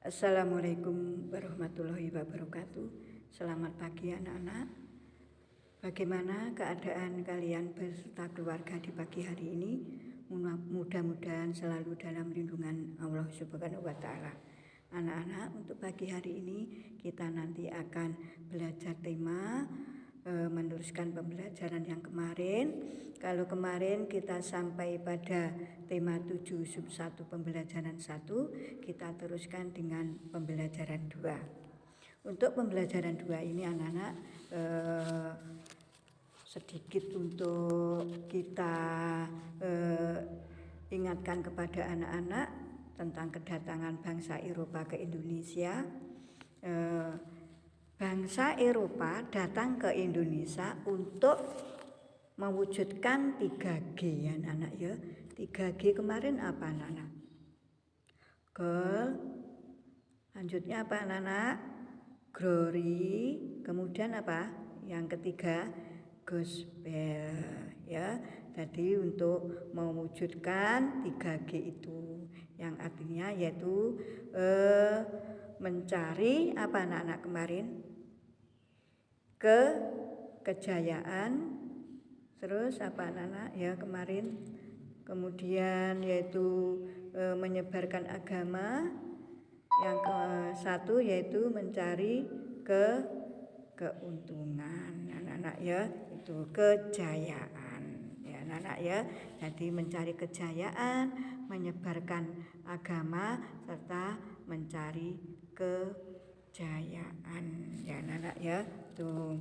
Assalamualaikum warahmatullahi wabarakatuh. Selamat pagi anak-anak. Bagaimana keadaan kalian beserta keluarga di pagi hari ini? Mudah-mudahan selalu dalam lindungan Allah Subhanahu wa taala. Anak-anak, untuk pagi hari ini kita nanti akan belajar tema meneruskan pembelajaran yang kemarin. Kalau kemarin kita sampai pada tema 7 sub 1 pembelajaran 1, kita teruskan dengan pembelajaran 2. Untuk pembelajaran 2 ini anak-anak sedikit untuk kita ingatkan kepada anak-anak tentang kedatangan bangsa Eropa ke Indonesia. Bangsa Eropa datang ke Indonesia untuk mewujudkan 3G ya anak-anak ya. 3G kemarin apa anak-anak? Lanjutnya apa anak-anak? Glory, kemudian apa? Yang ketiga gospel ya. Jadi untuk mewujudkan 3G itu yang artinya yaitu mencari apa anak-anak kemarin? Kejayaan, terus apa anak-anak ya kemarin, kemudian yaitu menyebarkan agama, yang satu yaitu mencari keuntungan anak-anak ya, itu kejayaan ya anak-anak ya. Jadi mencari kejayaan, menyebarkan agama, serta mencari kejayaan ya anak-anak ya. Tuh.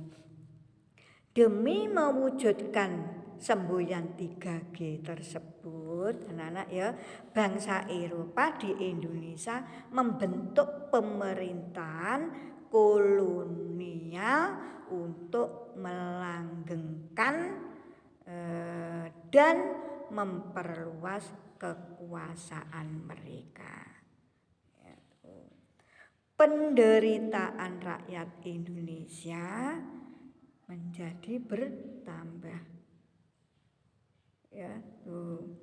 Demi mewujudkan semboyan 3G tersebut anak-anak ya, bangsa Eropa di Indonesia membentuk pemerintahan kolonial untuk melanggengkan dan memperluas kekuasaan mereka. Penderitaan rakyat Indonesia menjadi bertambah. Ya, tuh.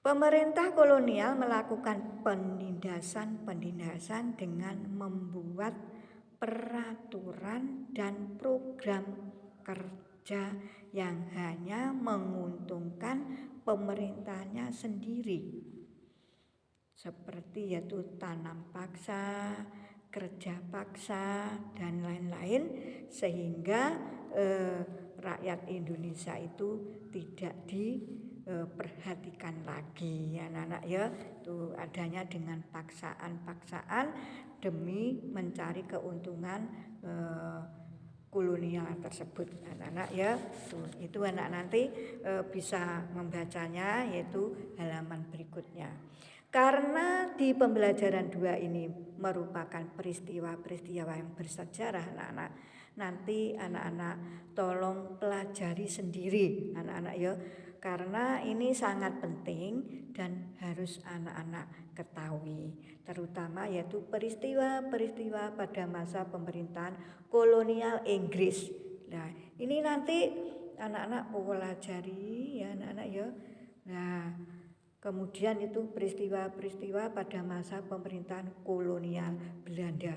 Pemerintah kolonial melakukan penindasan dengan membuat peraturan dan program kerja yang hanya menguntungkan pemerintahnya sendiri. Seperti yaitu tanam paksa, kerja paksa, dan lain-lain, sehingga rakyat Indonesia itu tidak diperhatikan lagi ya anak-anak ya. Itu adanya dengan paksaan demi mencari keuntungan kolonial tersebut anak-anak ya. Itu anak nanti bisa membacanya yaitu halaman berikutnya. Karena di pembelajaran 2 ini merupakan peristiwa-peristiwa yang bersejarah anak-anak. Nanti anak-anak tolong pelajari sendiri anak-anak ya. Karena ini sangat penting dan harus anak-anak ketahui. Terutama yaitu peristiwa-peristiwa pada masa pemerintahan kolonial Inggris. Nah, ini nanti anak-anak pelajari ya anak-anak ya. Nah, kemudian itu peristiwa-peristiwa pada masa pemerintahan kolonial Belanda.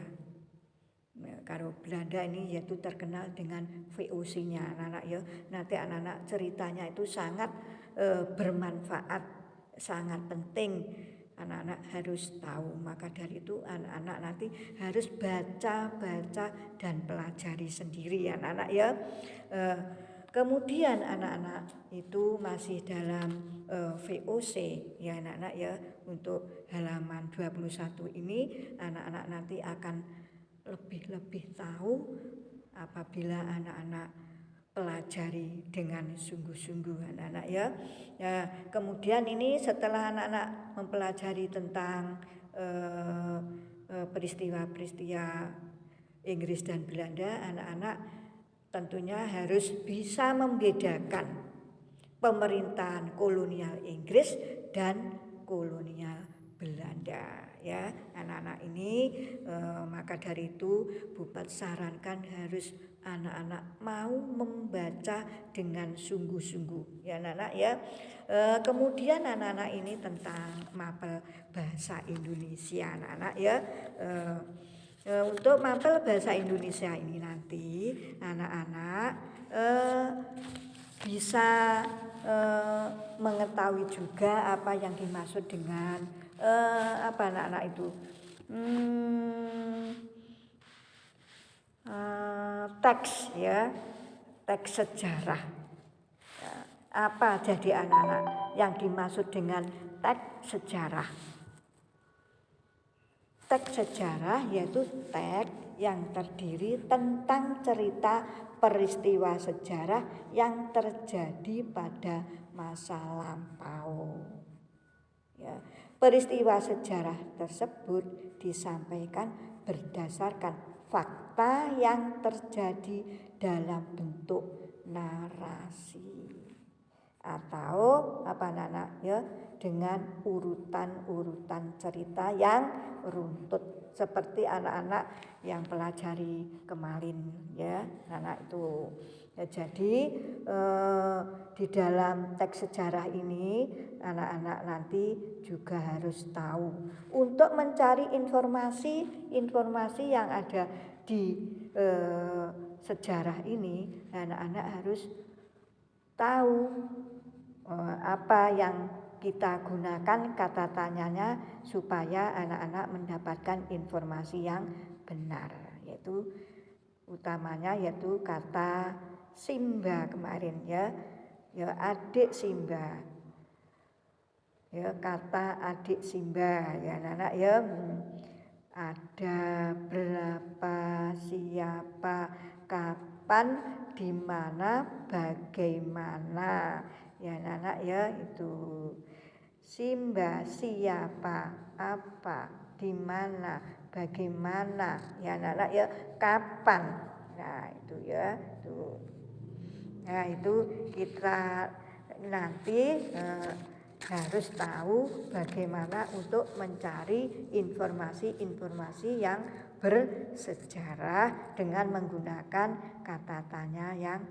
Nah, kalau Belanda ini yaitu terkenal dengan VOC-nya anak-anak ya. Nanti anak-anak ceritanya itu sangat bermanfaat, sangat penting. Anak-anak harus tahu. Maka dari itu anak-anak nanti harus baca dan pelajari sendiri anak-anak ya. Kemudian anak-anak itu masih dalam VOC ya anak-anak ya. Untuk halaman 21 ini anak-anak nanti akan lebih tahu apabila anak-anak pelajari dengan sungguh-sungguh anak-anak ya. Kemudian ini setelah anak-anak mempelajari tentang peristiwa-peristiwa Inggris dan Belanda, anak-anak tentunya harus bisa membedakan pemerintahan kolonial Inggris dan kolonial Belanda ya anak-anak ini. Maka dari itu Bupat sarankan harus anak-anak mau membaca dengan sungguh-sungguh ya anak-anak ya. Kemudian anak-anak ini tentang mapel bahasa Indonesia anak-anak ya. Untuk mapel bahasa Indonesia ini nanti anak-anak bisa mengetahui juga apa yang dimaksud dengan apa anak-anak itu teks ya, teks sejarah. Apa jadi anak-anak yang dimaksud dengan teks sejarah? Teks sejarah yaitu teks yang terdiri tentang cerita peristiwa sejarah yang terjadi pada masa lampau. Ya, peristiwa sejarah tersebut disampaikan berdasarkan fakta yang terjadi dalam bentuk narasi atau apa anak ya, dengan urutan-urutan cerita yang runtut seperti anak-anak yang pelajari kemarin ya anak itu ya. Jadi di dalam teks sejarah ini anak-anak nanti juga harus tahu untuk mencari informasi yang ada di sejarah ini. Anak-anak harus tahu apa yang kita gunakan kata tanyanya supaya anak-anak mendapatkan informasi yang benar, yaitu utamanya yaitu kata Simba kemarin ya adik Simba ya, kata adik Simba ya anak-anak ya. Ada, berapa, siapa, kapan, di mana, bagaimana ya anak-anak ya. Itu Simba siapa, apa, di mana, bagaimana ya anak-anak ya, kapan. Nah itu ya tuh. Nah itu kita nanti harus tahu bagaimana untuk mencari informasi-informasi yang bersejarah dengan menggunakan kata tanya yang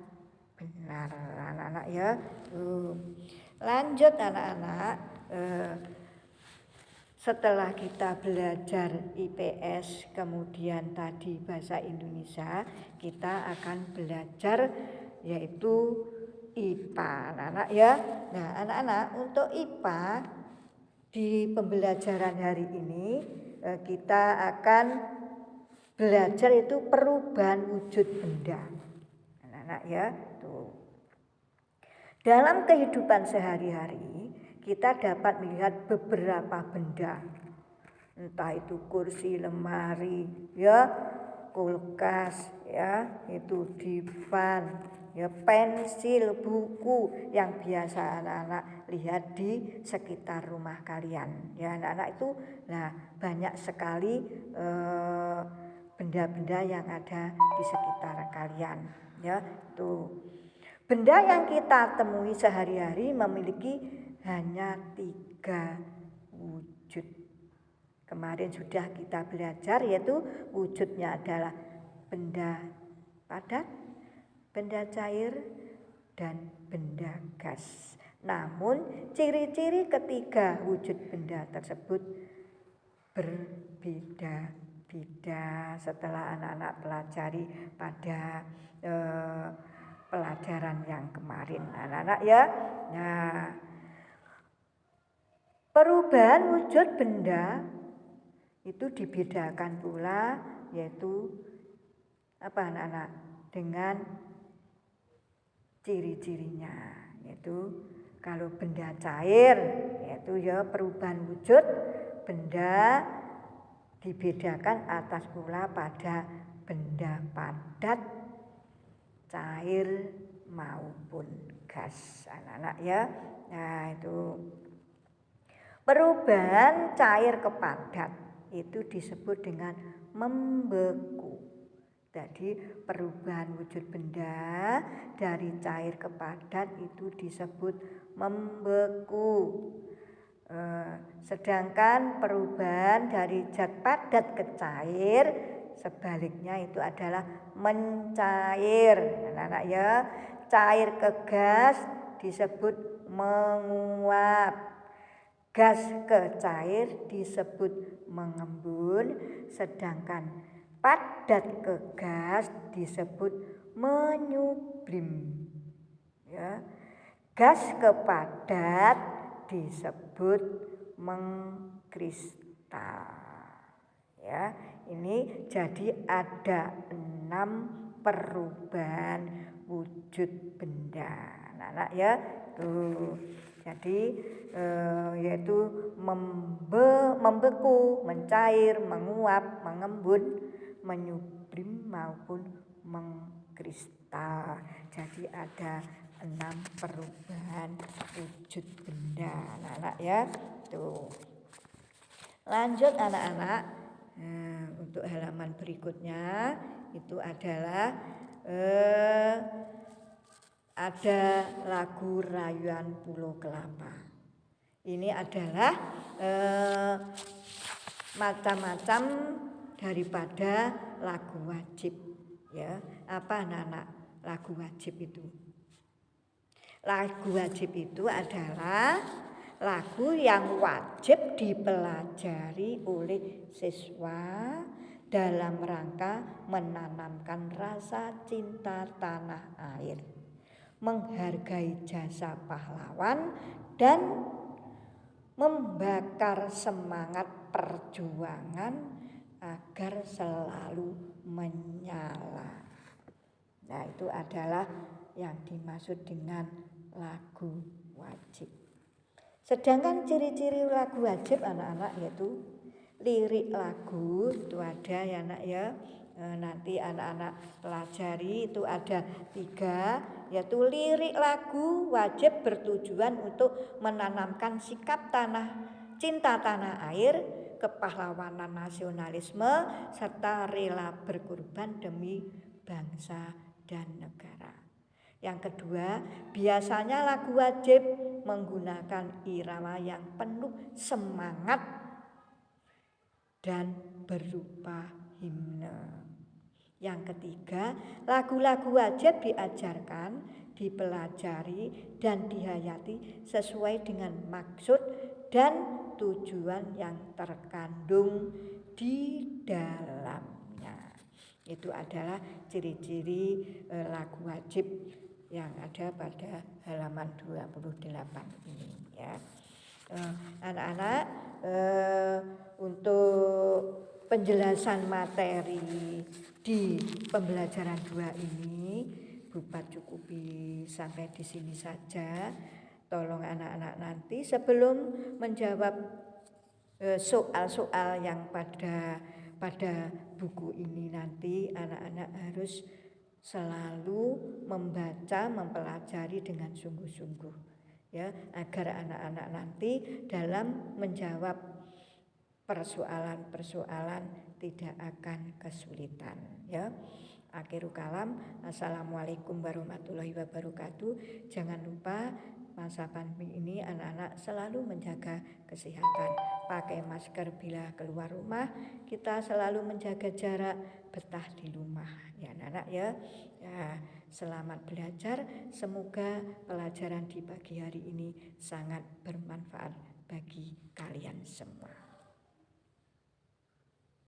benar anak-anak ya. Lanjut anak-anak, setelah kita belajar IPS kemudian tadi bahasa Indonesia, kita akan belajar yaitu IPA anak-anak ya. Nah anak-anak untuk IPA di pembelajaran hari ini kita akan belajar itu perubahan wujud benda anak-anak ya. Tuh. Dalam kehidupan sehari-hari kita dapat melihat beberapa benda, entah itu kursi, lemari ya, kulkas ya, itu divan ya, pensil, buku yang biasa anak-anak lihat di sekitar rumah kalian ya anak-anak itu. Nah banyak sekali benda-benda yang ada di sekitar kalian ya. Tuh, benda yang kita temui sehari-hari memiliki hanya 3 wujud. Kemarin sudah kita belajar yaitu wujudnya adalah benda padat, benda cair, dan benda gas. Namun ciri-ciri ketiga wujud benda tersebut berbeda-beda setelah anak-anak pelajari pada pelajaran yang kemarin anak-anak ya. Nah, perubahan wujud benda itu dibedakan pula yaitu apa anak-anak dengan ciri-cirinya, yaitu kalau benda cair yaitu ya perubahan wujud benda dibedakan atas pula pada benda padat, cair maupun gas anak-anak ya. Nah itu perubahan cair ke padat itu disebut dengan membeku. Jadi perubahan wujud benda dari cair ke padat itu disebut membeku. Sedangkan perubahan dari zat padat ke cair sebaliknya itu adalah mencair. Anak-anak ya, cair ke gas disebut menguap. Gas ke cair disebut mengembun, sedangkan padat ke gas disebut menyublim. Ya. Gas ke padat disebut mengkristal. Ya, ini jadi ada 6 perubahan wujud benda. Anak-anak ya, tuh. Jadi yaitu membeku, mencair, menguap, mengembun, menyublim maupun mengkristal. Jadi ada 6 perubahan wujud benda, anak-anak ya. Tuh. Lanjut anak-anak. Untuk halaman berikutnya itu adalah ada lagu Rayuan Pulau Kelapa. Ini adalah macam-macam daripada lagu wajib. Ya, apa anak-anak lagu wajib itu? Lagu wajib itu adalah lagu yang wajib dipelajari oleh siswa dalam rangka menanamkan rasa cinta tanah air, menghargai jasa pahlawan, dan membakar semangat perjuangan agar selalu menyala. Nah, itu adalah yang dimaksud dengan lagu wajib. Sedangkan ciri-ciri lagu wajib anak-anak yaitu lirik lagu itu ada ya anak ya. Nanti anak-anak pelajari itu ada 3, yaitu lirik lagu wajib bertujuan untuk menanamkan sikap cinta tanah air, kepahlawanan nasionalisme, serta rela berkorban demi bangsa dan negara. Yang kedua, biasanya lagu wajib menggunakan irama yang penuh semangat dan berupa himne. Yang ketiga, lagu-lagu wajib diajarkan, dipelajari, dan dihayati sesuai dengan maksud dan tujuan yang terkandung di dalamnya. Itu adalah ciri-ciri lagu wajib yang ada pada halaman 28 ini ya. Anak-anak, untuk penjelasan materi di pembelajaran 2 ini Bupat cukupi sampai di sini saja. Tolong anak-anak nanti sebelum menjawab soal-soal yang pada buku ini nanti anak-anak harus selalu membaca, mempelajari dengan sungguh-sungguh ya, agar anak-anak nanti dalam menjawab persoalan-persoalan tidak akan kesulitan ya. Akhirul kalam, assalamualaikum warahmatullahi wabarakatuh. Jangan lupa masa pandemi ini anak-anak selalu menjaga kesehatan, pakai masker bila keluar rumah, kita selalu menjaga jarak, betah di rumah ya anak-anak ya. Selamat belajar, semoga pelajaran di pagi hari ini sangat bermanfaat bagi kalian semua.